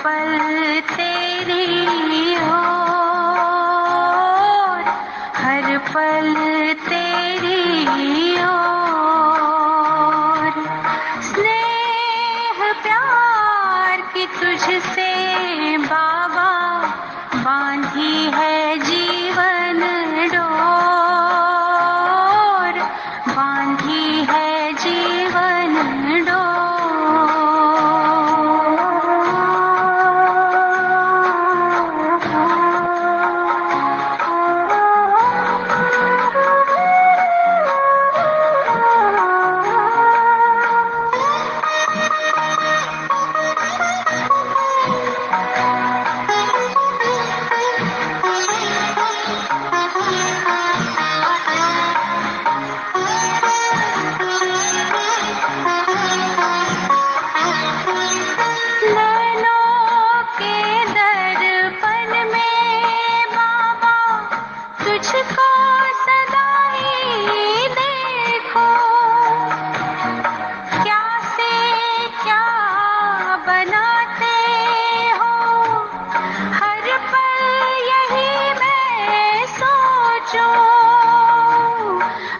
पल तेरी ओर, हर पल तेरी ओर, स्नेह प्यार की तुझसे बाबा बांधी है जीवन डोर, बांधी है जीवन डोर। तुझको सदा ही देखो, क्या से क्या बनाते हो, हर पल यही मैं सोचूं,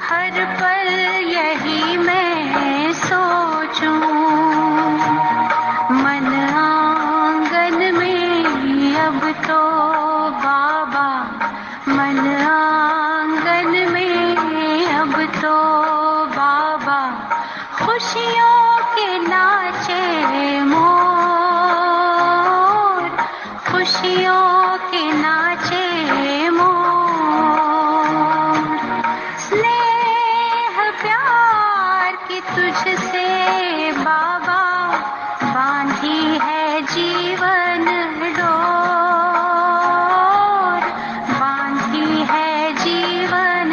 हर पल यही मैं सोचूं। मन आंगन में अब तो बाबा, मन आंगन में अब तो बाबा, खुशियों के नाचे मोर, खुशियों के नाचे मोर। स्नेह प्यार की तुझसे बाबा बांधी है जीवन डोर, बांधी है जीवन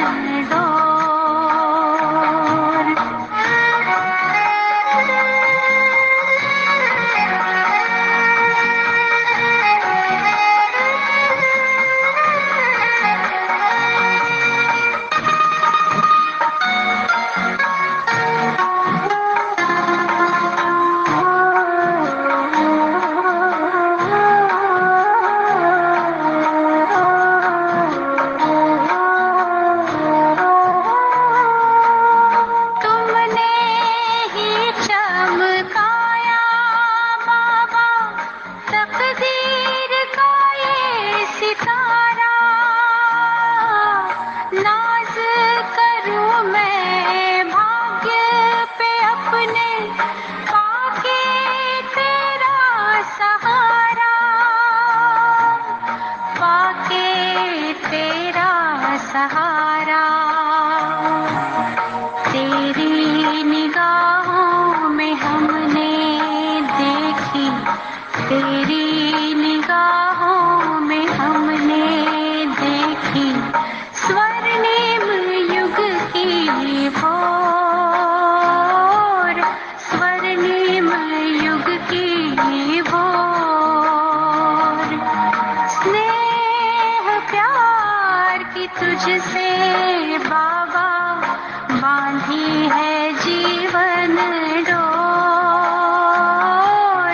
डोर। तकदीर का ये सितारा, नाज करूं मैं भाग्य पे अपने, पाके तेरा सहारा, पाके तेरा सहारा। तेरी निगाहों में हमने देखी, तेरी निगाहों में हमने देखी, स्वर्णिम युग की भोर, स्वर्णिम युग की भोर। स्नेह प्यार की तुझसे बाबा बांधी है जीवन डोर,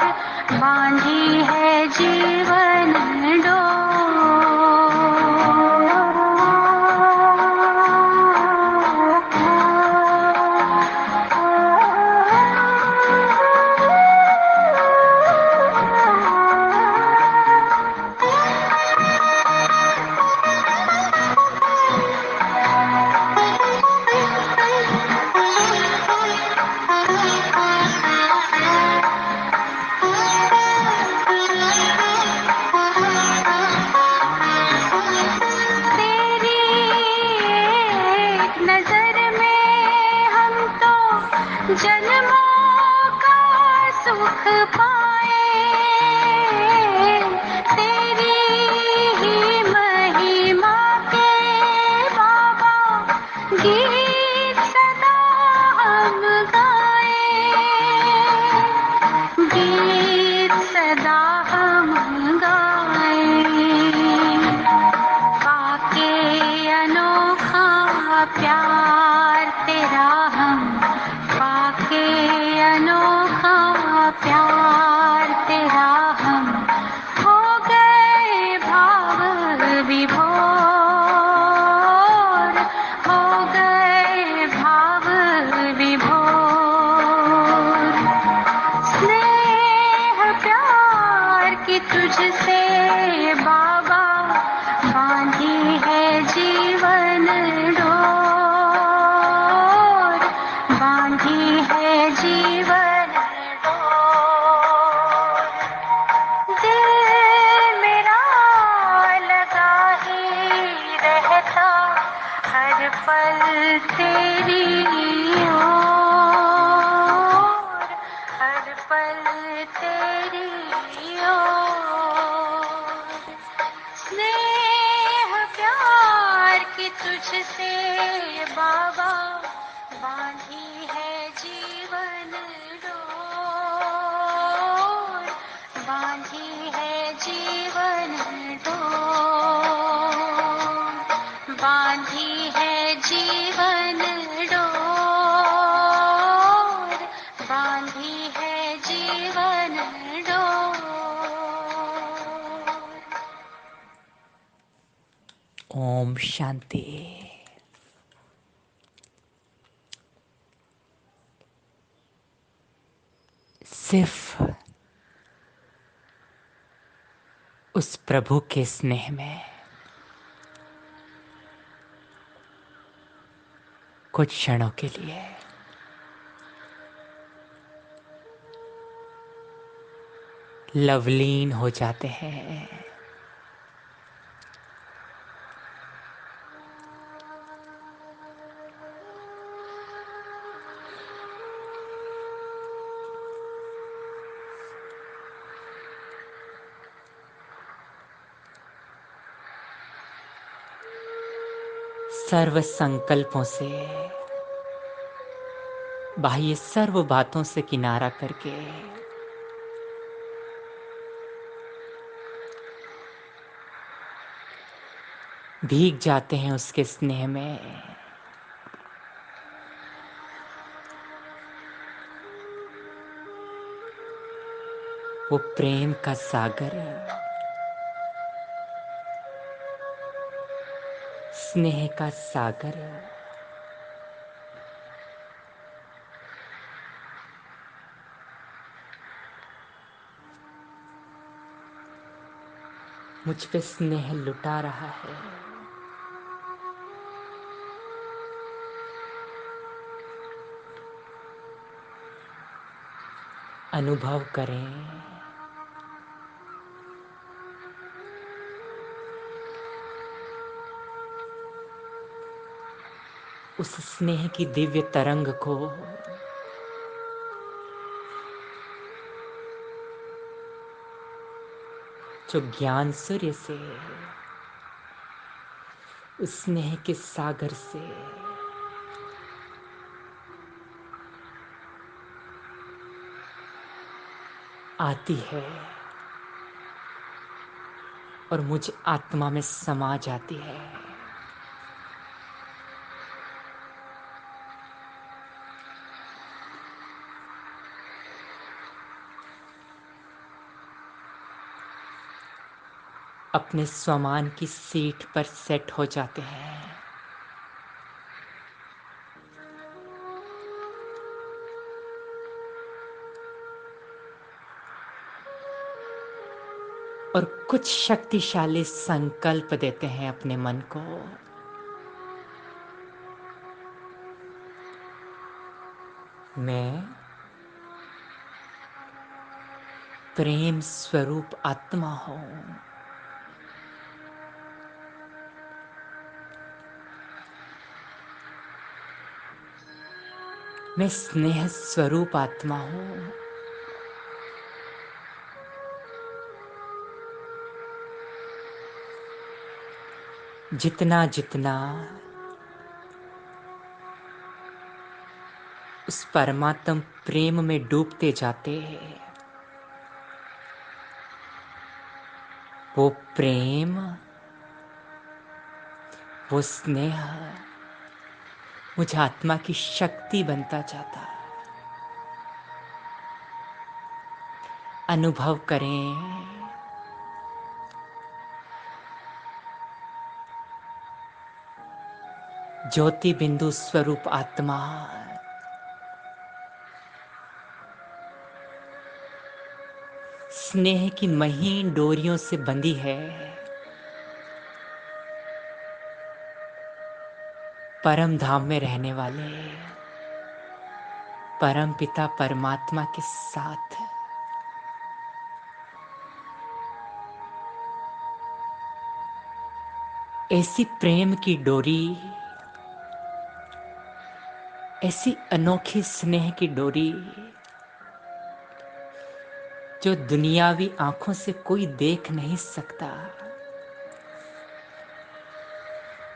बांधी है जीवन डोर। कि तुझसे बाबा बांधी है जीवन डोर, बांधी है जीवन डोर। दिल मेरा लगा ही रहता हर पल तेरी ओर, हर पल तेरी ओर। स्नेह प्यार की तुझसे बाबा बांधी है जीवन डोर, बांधी है जीवन डोर, बांधी है जीवन डोर, बांधी है जीवन डोर। ओम शांति। सिर्फ उस प्रभु के स्नेह में कुछ क्षणों के लिए लवलीन हो जाते हैं। सर्व संकल्पों से, बाह्य सर्व बातों से किनारा करके भीग जाते हैं उसके स्नेह में। वो प्रेम का सागर, स्नेह का सागर मुझ पे स्नेह लुटा रहा है। अनुभव करें, उस स्नेह की दिव्य तरंग को, जो ज्ञान सूर्य से, उस स्नेह के सागर से आती है और मुझ आत्मा में समा जाती है। अपने स्वमान की सीट पर सेट हो जाते हैं। और कुछ शक्तिशाली संकल्प देते हैं अपने मन को। मैं प्रेम स्वरूप आत्मा हूं। मैं स्नेह स्वरूप आत्मा हूं। जितना जितना उस परमात्म प्रेम में डूबते जाते हैं, वो प्रेम, वो स्नेह मुझ आत्मा की शक्ति बनता जाता। अनुभव करें, ज्योति बिंदु स्वरूप आत्मा स्नेह की महीन डोरियों से बंधी है परम धाम में रहने वाले परम पिता परमात्मा के साथ। ऐसी प्रेम की डोरी, ऐसी अनोखी स्नेह की डोरी जो दुनियावी आंखों से कोई देख नहीं सकता,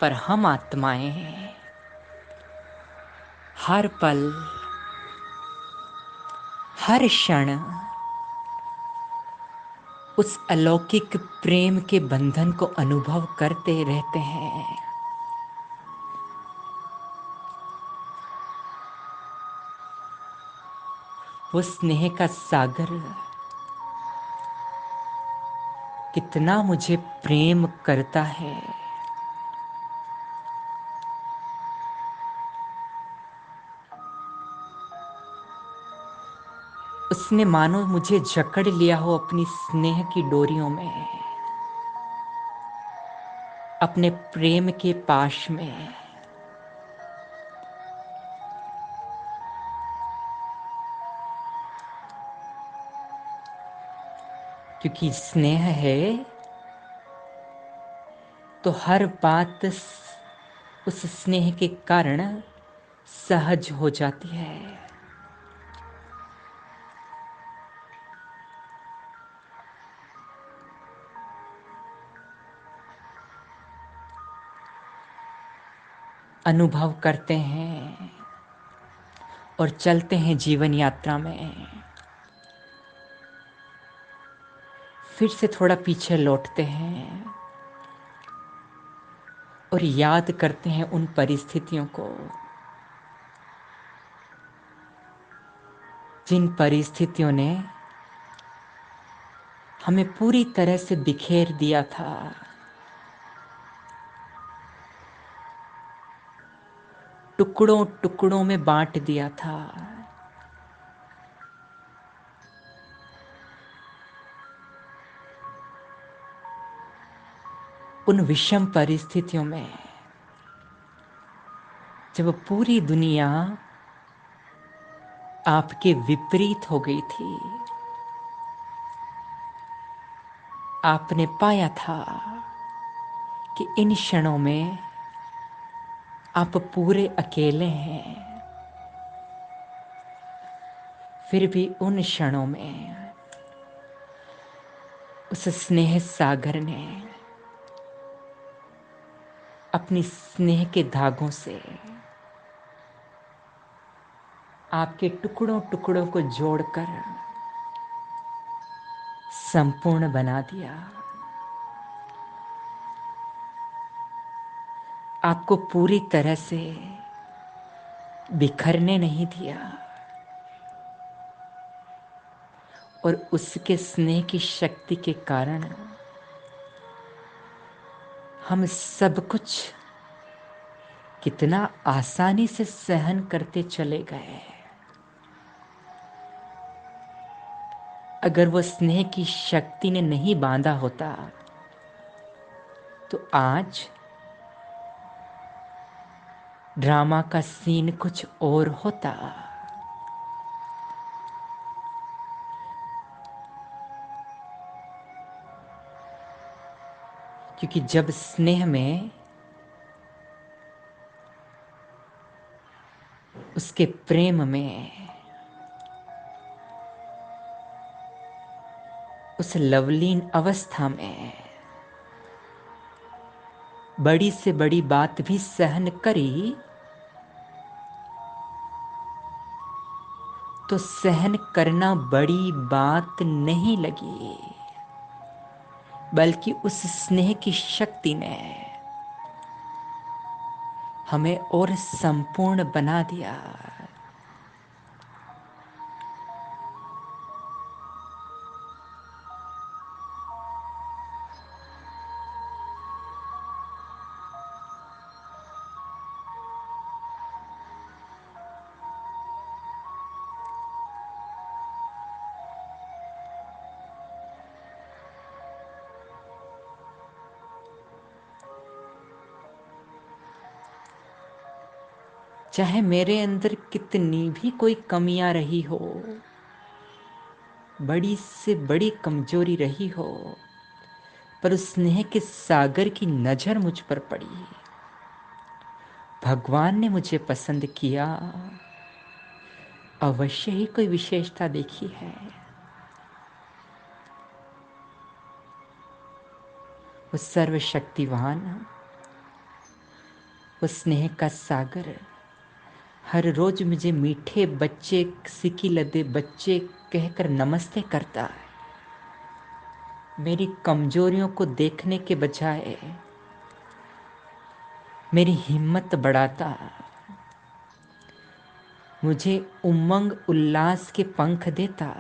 पर हम आत्माएं हर पल हर क्षण उस अलौकिक प्रेम के बंधन को अनुभव करते रहते हैं। वो स्नेह का सागर कितना मुझे प्रेम करता है, उसने मानो मुझे जकड़ लिया हो अपनी स्नेह की डोरियों में, अपने प्रेम के पाश में। क्योंकि स्नेह है तो हर बात उस स्नेह के कारण सहज हो जाती है। अनुभव करते हैं और चलते हैं जीवन यात्रा में। फिर से थोड़ा पीछे लौटते हैं और याद करते हैं उन परिस्थितियों को जिन परिस्थितियों ने हमें पूरी तरह से बिखेर दिया था, टुकड़ों टुकड़ों में बांट दिया था। उन विषम परिस्थितियों में जब पूरी दुनिया आपके विपरीत हो गई थी, आपने पाया था कि इन क्षणों में आप पूरे अकेले हैं। फिर भी उन क्षणों में उस स्नेह सागर ने अपनी स्नेह के धागों से आपके टुकड़ों टुकड़ों को जोड़कर संपूर्ण बना दिया। आपको पूरी तरह से बिखरने नहीं दिया और उसके स्नेह की शक्ति के कारण हम सब कुछ कितना आसानी से सहन करते चले गए। अगर वो स्नेह की शक्ति ने नहीं बांधा होता तो आज ड्रामा का सीन कुछ और होता। क्योंकि जब स्नेह में, उसके प्रेम में, उस लवलीन अवस्था में बड़ी से बड़ी बात भी सहन करी तो सहन करना बड़ी बात नहीं लगी, बल्कि उस स्नेह की शक्ति ने हमें और संपूर्ण बना दिया। चाहे मेरे अंदर कितनी भी कोई कमियां रही हो, बड़ी से बड़ी कमजोरी रही हो, पर उस स्नेह के सागर की नजर मुझ पर पड़ी। भगवान ने मुझे पसंद किया, अवश्य ही कोई विशेषता देखी है। वो सर्वशक्तिवान, वो स्नेह का सागर हर रोज मुझे मीठे बच्चे, सिकी लदे बच्चे कहकर नमस्ते करता है। मेरी कमजोरियों को देखने के बजाय मेरी हिम्मत बढ़ाता, मुझे उमंग उल्लास के पंख देता।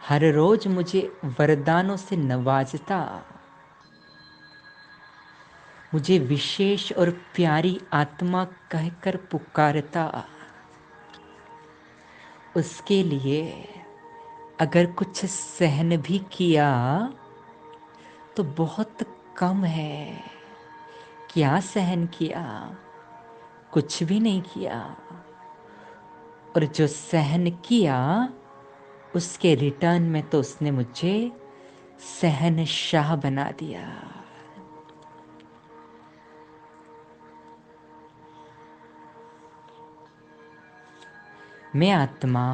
हर रोज मुझे वरदानों से नवाजता, मुझे विशेष और प्यारी आत्मा कहकर पुकारता। उसके लिए अगर कुछ सहन भी किया तो बहुत कम है। क्या सहन किया? कुछ भी नहीं किया। और जो सहन किया उसके रिटर्न में तो उसने मुझे सहनशाह बना दिया। मैं आत्मा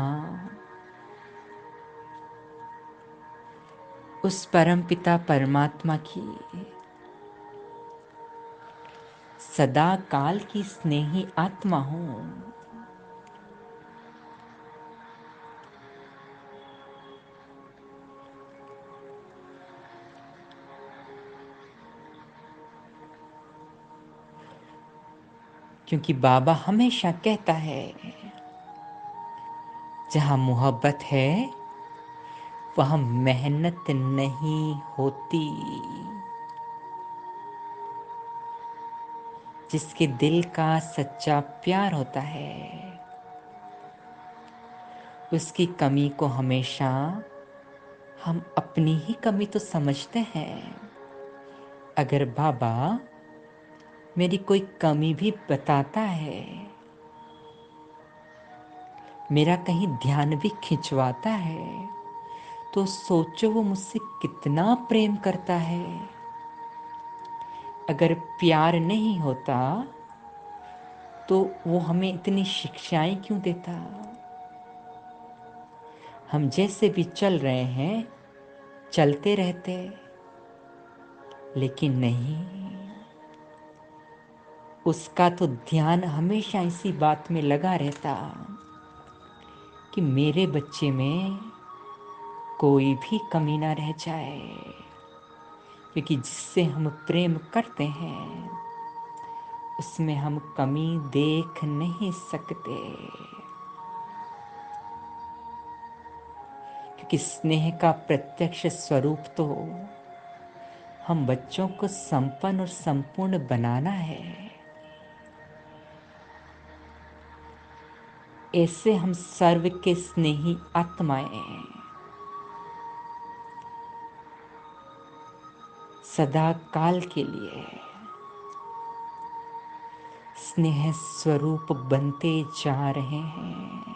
उस परमपिता परमात्मा की सदा काल की स्नेही आत्मा हूं। क्योंकि बाबा हमेशा कहता है, जहां मोहब्बत है वहां मेहनत नहीं होती। जिसके दिल का सच्चा प्यार होता है उसकी कमी को हमेशा हम अपनी ही कमी तो समझते हैं। अगर बाबा मेरी कोई कमी भी बताता है, मेरा कहीं ध्यान भी खिंचवाता है, तो सोचो वो मुझसे कितना प्रेम करता है। अगर प्यार नहीं होता तो वो हमें इतनी शिक्षाएं क्यों देता? हम जैसे भी चल रहे हैं चलते रहते, लेकिन नहीं, उसका तो ध्यान हमेशा इसी बात में लगा रहता कि मेरे बच्चे में कोई भी कमी ना रह जाए। क्योंकि जिससे हम प्रेम करते हैं उसमें हम कमी देख नहीं सकते। क्योंकि स्नेह का प्रत्यक्ष स्वरूप तो हम बच्चों को संपन्न और संपूर्ण बनाना है। ऐसे हम सर्व के स्नेही आत्माएं सदा काल के लिए स्नेह स्वरूप बनते जा रहे हैं।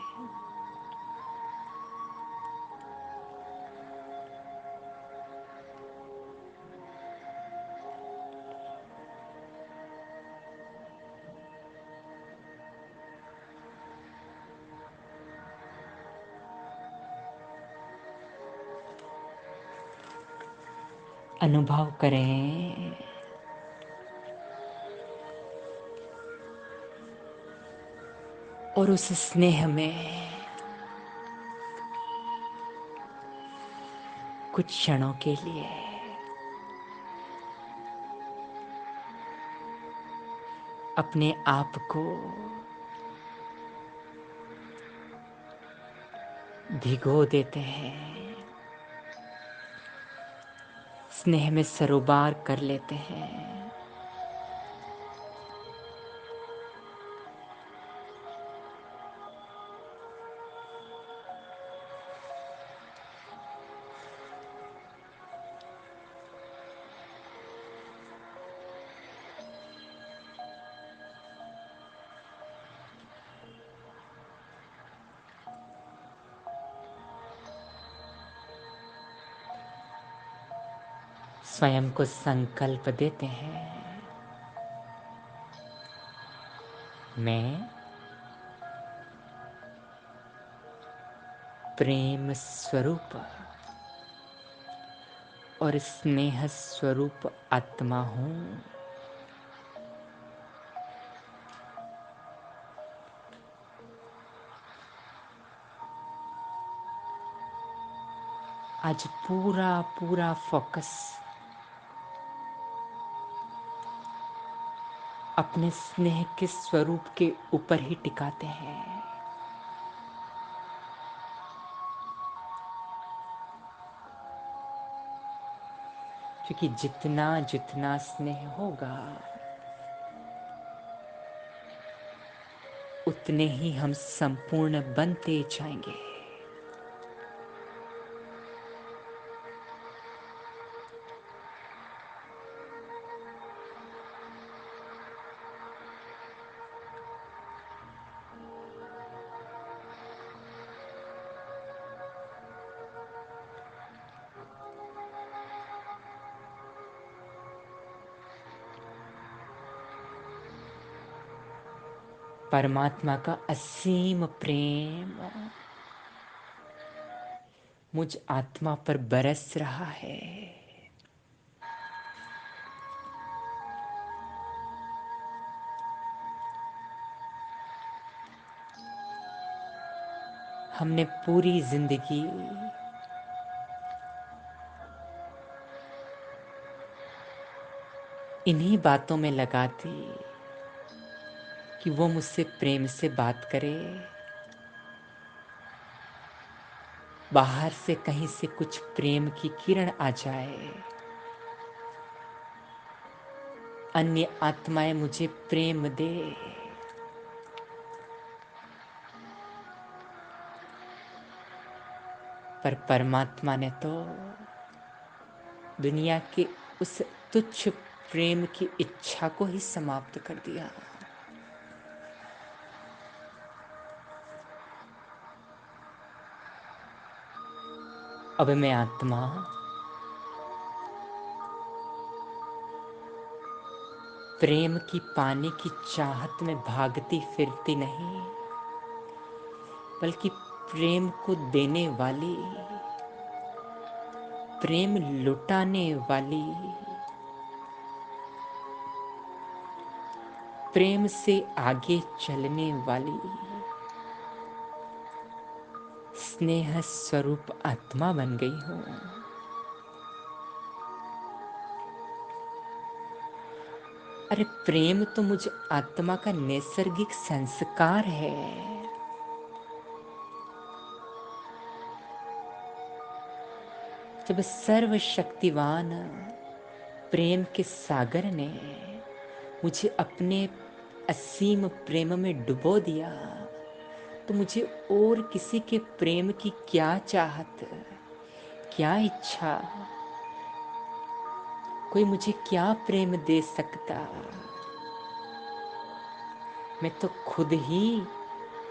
अनुभव करें और उस स्नेह में कुछ क्षणों के लिए अपने आप को भिगो देते हैं, स्नेह में सरोबार कर लेते हैं। स्वयं को संकल्प देते हैं, मैं प्रेम स्वरूप और स्नेह स्वरूप आत्मा हूँ। आज पूरा पूरा फोकस अपने स्नेह के स्वरूप के ऊपर ही टिकाते हैं, क्योंकि जितना जितना स्नेह होगा उतने ही हम संपूर्ण बनते जाएंगे। परमात्मा का असीम प्रेम मुझ आत्मा पर बरस रहा है। हमने पूरी जिंदगी इन्हीं बातों में लगा दी कि वो मुझसे प्रेम से बात करे, बाहर से कहीं से कुछ प्रेम की किरण आ जाए, अन्य आत्माएं मुझे प्रेम दे। पर परमात्मा ने तो दुनिया के उस तुच्छ प्रेम की इच्छा को ही समाप्त कर दिया। अब मैं आत्मा प्रेम की पाने की चाहत में भागती फिरती नहीं, बल्कि प्रेम को देने वाली, प्रेम लुटाने वाली, प्रेम से आगे चलने वाली स्नेह स्वरूप आत्मा बन गई हूँ। अरे प्रेम तो मुझ आत्मा का नैसर्गिक संस्कार है। जब सर्वशक्तिवान प्रेम के सागर ने मुझे अपने असीम प्रेम में डुबो दिया, तो मुझे और किसी के प्रेम की क्या चाहत, क्या इच्छा, कोई मुझे क्या प्रेम दे सकता। मैं तो खुद ही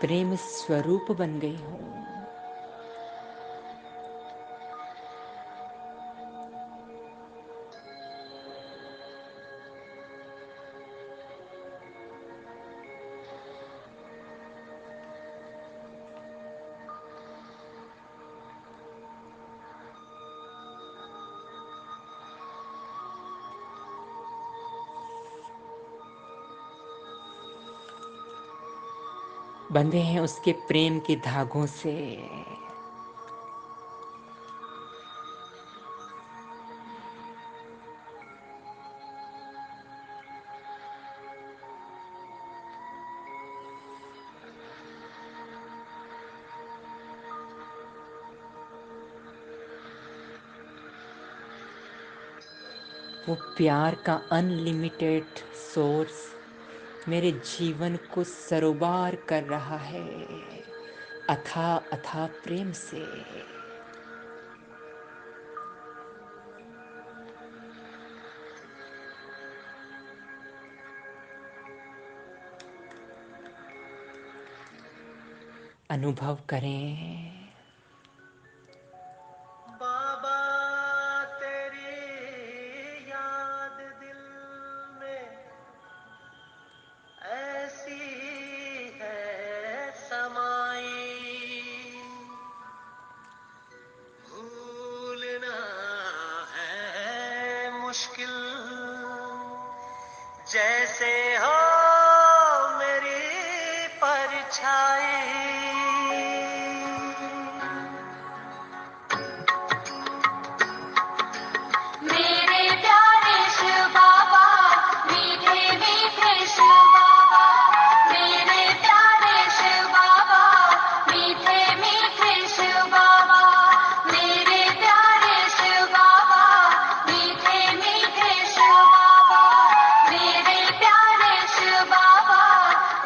प्रेम स्वरूप बन गई हूँ। बंधे हैं उसके प्रेम के धागों से, वो प्यार का अनलिमिटेड सोर्स मेरे जीवन को सरोबार कर रहा है अथाह अथाह प्रेम से। अनुभव करें। बाबा तेरी जैसे हो मेरी परछाई, मेरे प्यारे शिव बाबा, मीठे मीठे शिव बाबा, मेरे प्यारे शिव बाबा, मीठे मीठे शिव बाबा, मेरे प्यारे शिव बाबा, मीठे मीठे शिव बाबा, मेरे प्यारे शिव बाबा,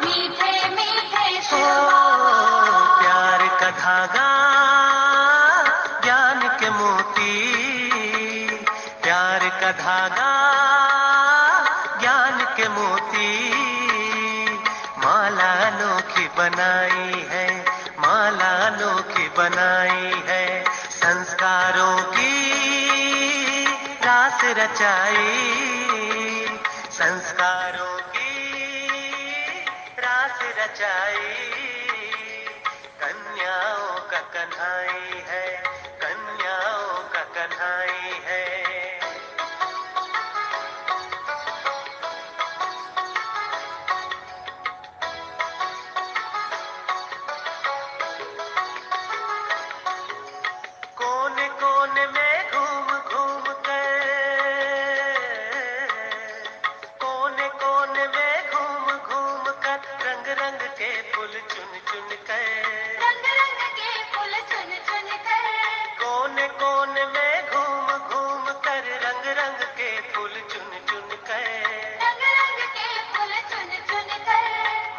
मीठे मीठे शिव बाबा। प्यार का धागा ज्ञान के मोती, प्यार का धागा ज्ञान के मोती, माला अनोखी बनाई है, माला अनोखी बनाई है, संस्कारों की रास रचाई, संस्कारों की रास रचाई, कन्याओं का कन्हाई है, कन्याओं का कन्हाई है। कोने कोने में घूम घूम कर, कोने कोने में घूम घूम कर, रंग रंग के फूल चुन चुन कर, रंग रंग के फूल चुन चुन कर, कोने कोने में घूम घूम कर, रंग रंग के फूल चुन चुन कर, रंग रंग के फूल चुन चुन कर,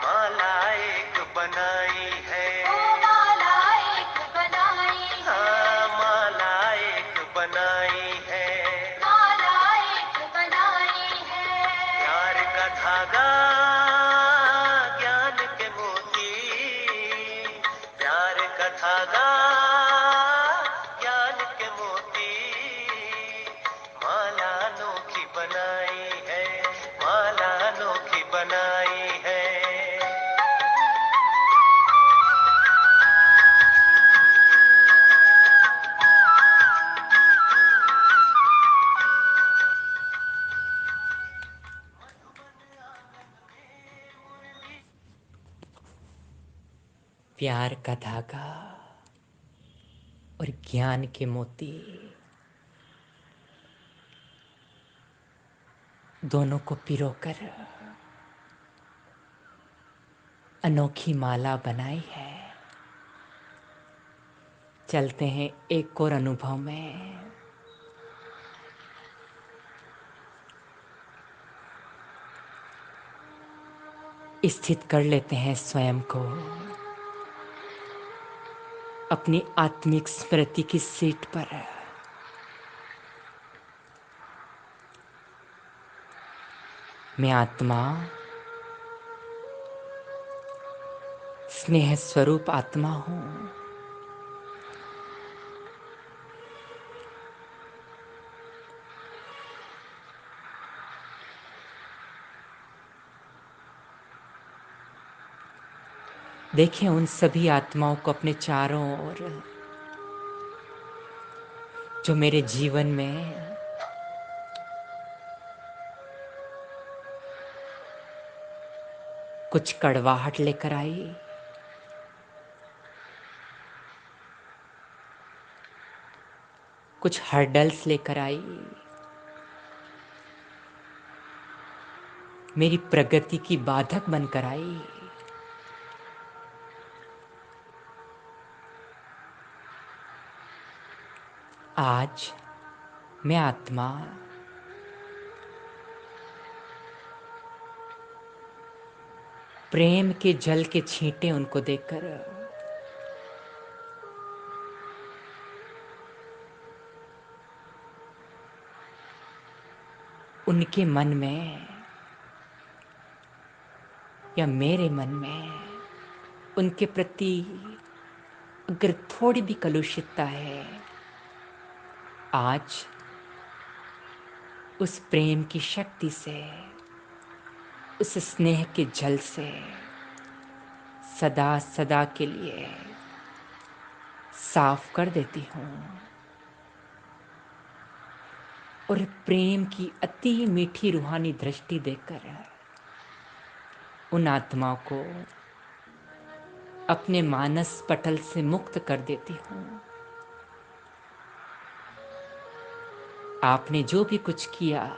माला एक बनाई है, ओ माला एक बनाई है, हाँ माला एक बनाई है, माला एक बनाई है। प्यार का धागा ज्ञान के मोती, प्यार का धागा ज्ञान के मोती, माला अनोखी बनाई है, माला अनोखी बनाई है। प्यार का धागा और ज्ञान के मोती दोनों को पिरोकर अनोखी माला बनाई है। चलते हैं एक और अनुभव में। स्थित कर लेते हैं स्वयं को अपनी आत्मिक स्मृति की सीट पर। मैं आत्मा, स्नेह स्वरूप आत्मा हूं। देखें उन सभी आत्माओं को अपने चारों ओर जो मेरे जीवन में कुछ कड़वाहट लेकर आई, कुछ हर्डल्स लेकर आई, मेरी प्रगति की बाधक बनकर आई। आज मैं आत्मा प्रेम के जल के छींटे उनको देकर उनके मन में या मेरे मन में उनके प्रति अगर थोड़ी भी कलुषितता है, आज उस प्रेम की शक्ति से, उस स्नेह के जल से सदा सदा के लिए साफ कर देती हूँ और प्रेम की अति मीठी रूहानी दृष्टि देकर उन आत्माओं को अपने मानस पटल से मुक्त कर देती हूँ। आपने जो भी कुछ किया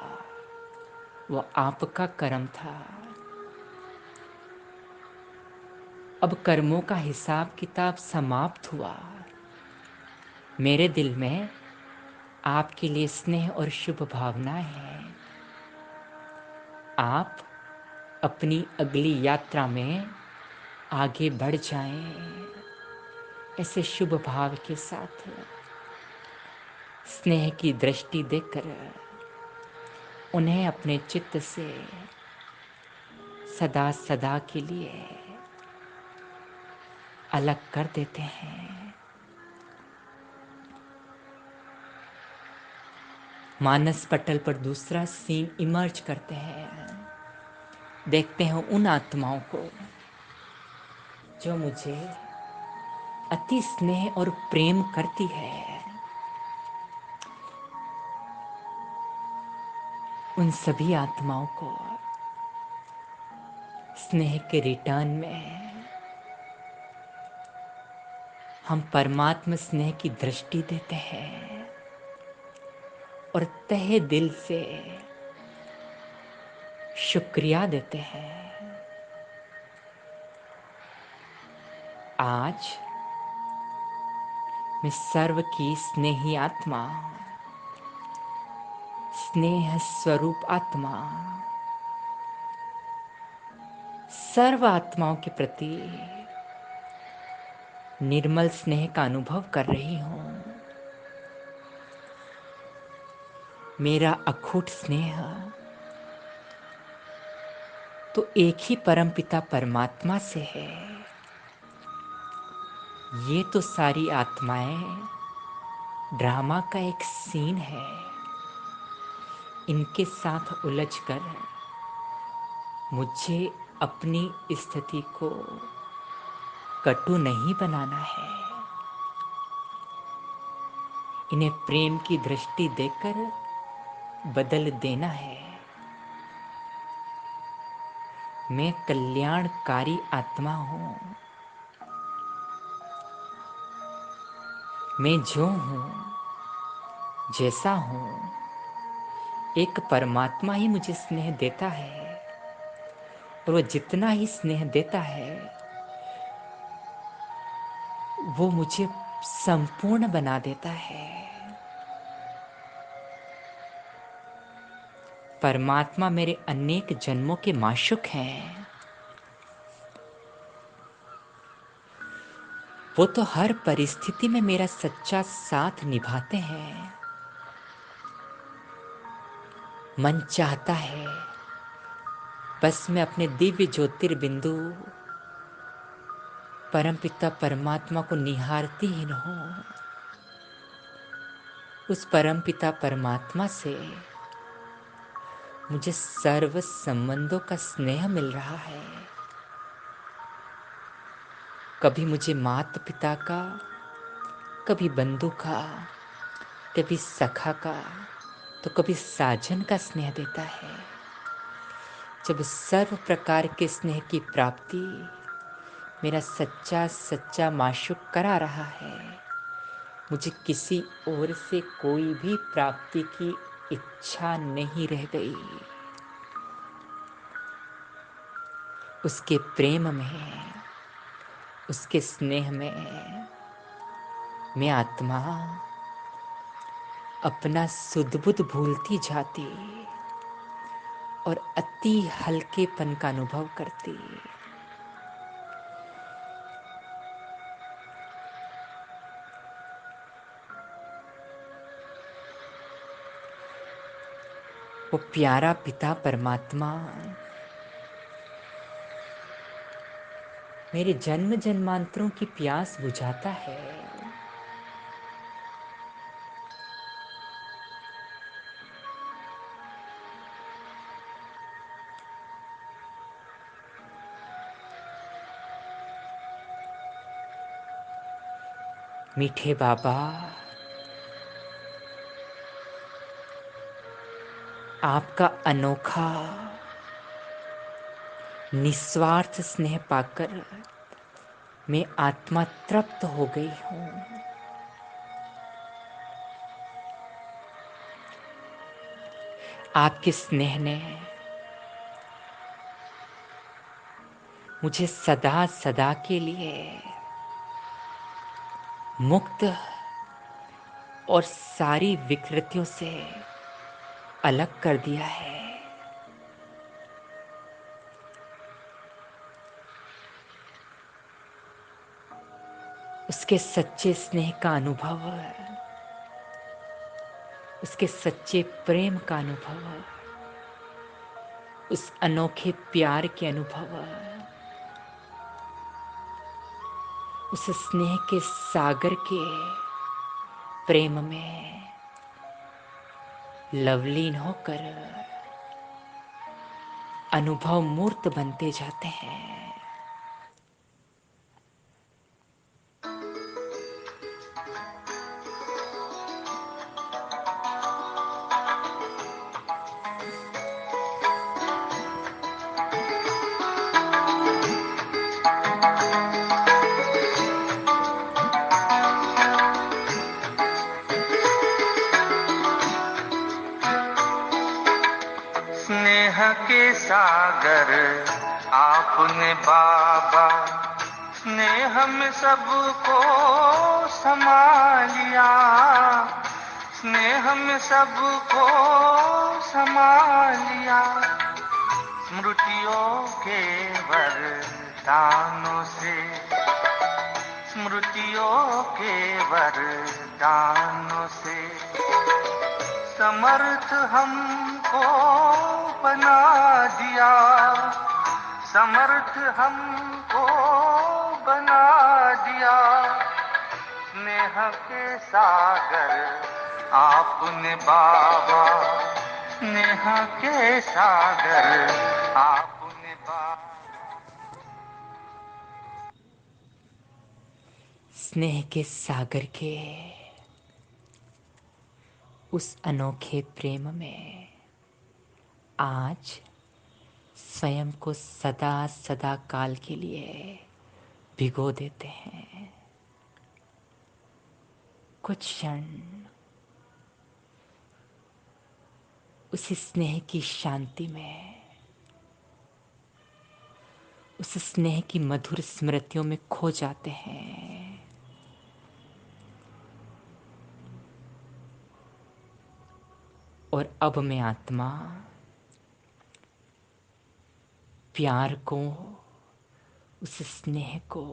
वो आपका कर्म था। अब कर्मों का हिसाब किताब समाप्त हुआ। मेरे दिल में आपके लिए स्नेह और शुभ भावनाएं हैं। आप अपनी अगली यात्रा में आगे बढ़ जाएं, ऐसे शुभ भाव के साथ स्नेह की दृष्टि देकर उन्हें अपने चित्त से सदा सदा के लिए अलग कर देते हैं। मानस पटल पर दूसरा सीन इमर्ज करते हैं। देखते हैं उन आत्माओं को जो मुझे अति स्नेह और प्रेम करती है। उन सभी आत्माओं को स्नेह के रिटर्न में हम परमात्मा स्नेह की दृष्टि देते हैं और तहे दिल से शुक्रिया देते हैं। आज मैं सर्व की स्नेही आत्मा, स्नेह स्वरूप आत्मा, सर्व आत्माओं के प्रति निर्मल स्नेह का अनुभव कर रही हूँ। मेरा अखूट स्नेह तो एक ही परमपिता परमात्मा से है। ये तो सारी आत्माएं ड्रामा का एक सीन है। इनके साथ उलझकर मुझे अपनी स्थिति को कटु नहीं बनाना है। इन्हें प्रेम की दृष्टि देकर बदल देना है। मैं कल्याणकारी आत्मा हूँ। मैं जो हूँ, जैसा हूँ, एक परमात्मा ही मुझे स्नेह देता है और वो जितना ही स्नेह देता है वो मुझे संपूर्ण बना देता है। परमात्मा मेरे अनेक जन्मों के माशुक हैं। वो तो हर परिस्थिति में मेरा सच्चा साथ निभाते हैं। मन चाहता है बस मैं अपने दिव्य ज्योतिर्बिंदु परमपिता परमात्मा को निहारती ही रहूं। उस परमपिता परमात्मा से मुझे सर्व संबंधों का स्नेह मिल रहा है। कभी मुझे माता पिता का, कभी बंधु का, कभी सखा का, तो कभी साजन का स्नेह देता है। जब सर्व प्रकार के स्नेह की प्राप्ति मेरा सच्चा सच्चा माशुक करा रहा है, मुझे किसी और से कोई भी प्राप्ति की इच्छा नहीं रह गई। उसके प्रेम में, उसके स्नेह में मैं आत्मा अपना सुध बुध भूलती जाती और अति हल्केपन का अनुभव करती। वो प्यारा पिता परमात्मा मेरे जन्म जन्मांतरों की प्यास बुझाता है। मीठे बाबा, आपका अनोखा निस्वार्थ स्नेह पाकर मैं आत्मा तृप्त हो गई हूँ। आपके स्नेह ने मुझे सदा सदा के लिए मुक्त और सारी विकृतियों से अलग कर दिया है। उसके सच्चे स्नेह का अनुभव, उसके सच्चे प्रेम का अनुभव, उस अनोखे प्यार के अनुभव, उस स्नेह के सागर के प्रेम में लवलीन होकर अनुभव मूर्त बनते जाते हैं। स्नेह के सागर आपने बाबा, स्नेह में सबको समा लिया, स्नेह में सबको समा लिया। स्मृतियों के वरदानों से, स्मृतियों के वरदानों से समर्थ हमको बना दिया, समर्थ हमको बना दिया। स्नेह के सागर आपने बाबा, स्नेह के सागर आपने बाबा। स्नेह के सागर के उस अनोखे प्रेम में आज स्वयं को सदा सदा काल के लिए भिगो देते हैं। कुछ क्षण उस स्नेह की शांति में, उस स्नेह की मधुर स्मृतियों में खो जाते हैं। और अब मैं आत्मा प्यार को, उस स्नेह को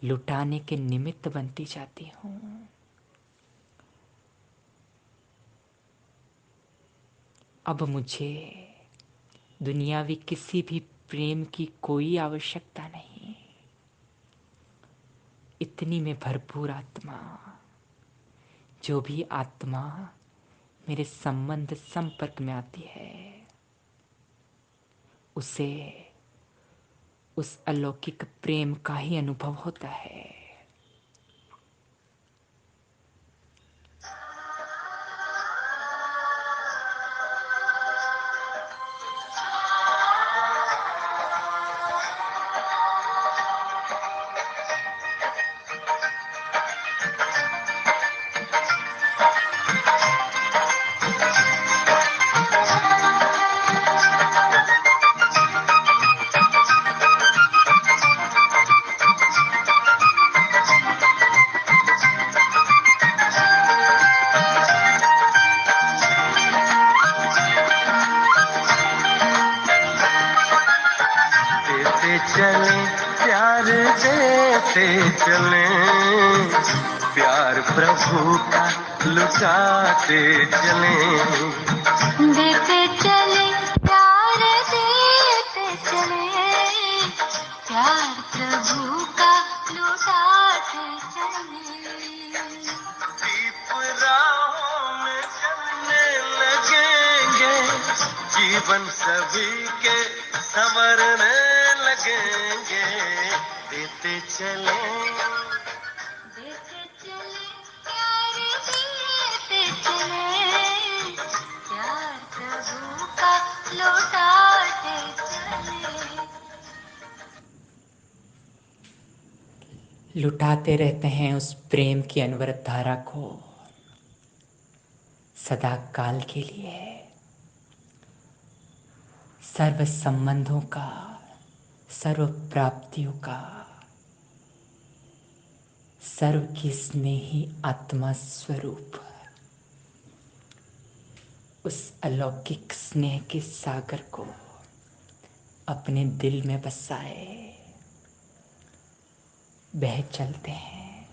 लुटाने के निमित्त बनती जाती हूँ। अब मुझे दुनियावी किसी भी प्रेम की कोई आवश्यकता नहीं। इतनी में भरपूर आत्मा, जो भी आत्मा मेरे संबंध संपर्क में आती है, उसे उस अलौकिक प्रेम का ही अनुभव होता है। चले प्यार देते चले, प्यार प्रभु का लुटाते चले। देते चले प्यार देते चले, प्यार प्रभु का लुटाते चले। दीप राहों में जलने लगेंगे, जीवन सभी के संवरने लगेंगे। देते चले, देते चले प्यार देते चले, लुटाते रहते हैं उस प्रेम की अनवरत धारा को सदा काल के लिए। सर्व संबंधों का, सर्व प्राप्तियों का, सर्व की स्नेही आत्मा स्वरूप उस अलौकिक स्नेह के सागर को अपने दिल में बसाए बह चलते हैं।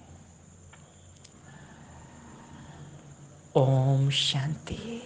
ओम शांति।